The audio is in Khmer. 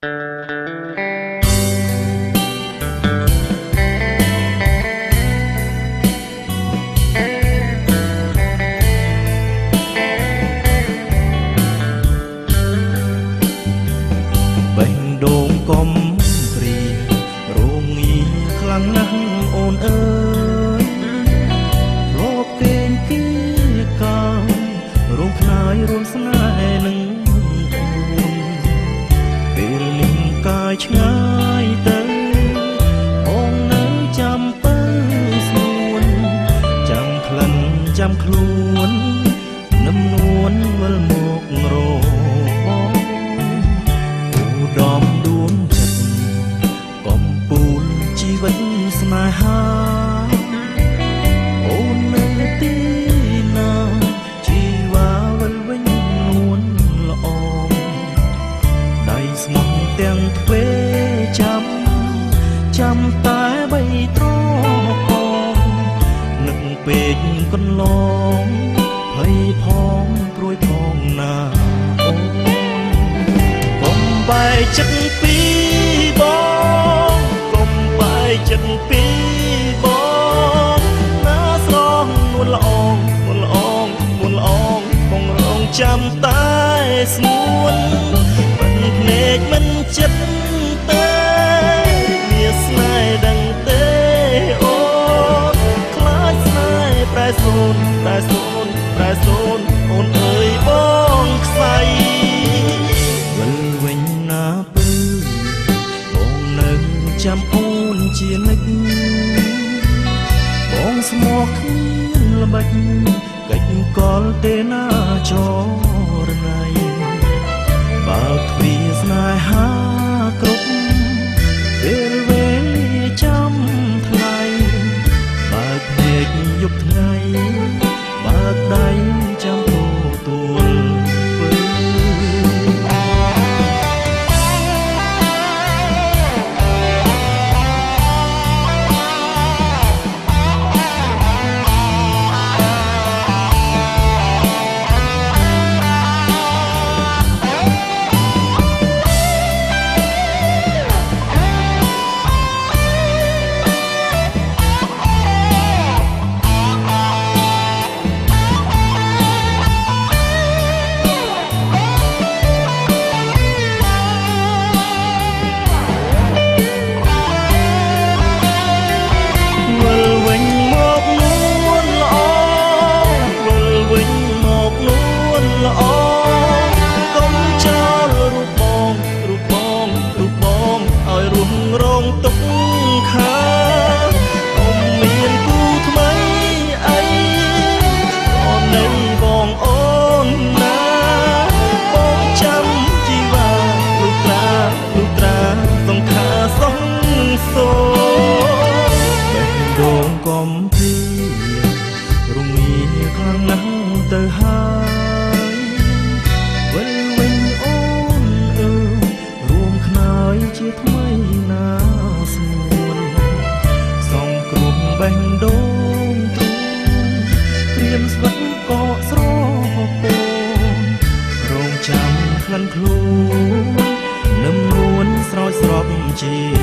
បេះដូងកុំព្រារងងាខ្លាំងណាស់អូនអើយលោកគេងគៀការងខ្នាយរួមស្នេហ៍នឹងអូនពេលនេះកាយឆ្ងាយទៅអូននៅចាំពើស្នួនចាំក្លិនចាំខ្លួននឹមនួនវិលមករដំដួងចិត្តកំពូលជីវិតស្នេហាអូននៅទីណាជីវ៉ាវិលវិញនួនល្អដៃស្មោះទាំងទ្វេចាំតែបីត្រកនឹកពេកកន្លងភ័យផងព្រួយផងណាបែកចិត្តពីបងកុំបែកចិត្តពីបងណាស្រងនួនល្អងនួនល្អងនួនល្អងបងរងចាំតែស្មួនមិនភ្នែកមិនចិត្តទេមានស្នេហ៍ដឹងទេអូនខ្លាចស្នេហ៍ប្រែសូនប្រែសូនប្រែសូនអូនអើយបងខ្សៃចាំអូនជានិច្ចបងស្មោះគ្នាល្បិចកិច្ចកលទេណាចរណៃបើទ្វាស្នេហាគ្រប់ពេលវេលាចាំថ្លៃបើភ្នែកយប់ថ្ងៃបើដៃចាំទទួលទៅហើយវិលវិញអូនអើរួមខ្នើយជាថ្មីណាស្មួនសំក្រុមបេះដូងទ្រូងព្រៀមស្វិតកកស្រពោនរងចាំក្លិនខ្លួននឹមនួនស្រោចស្រពជា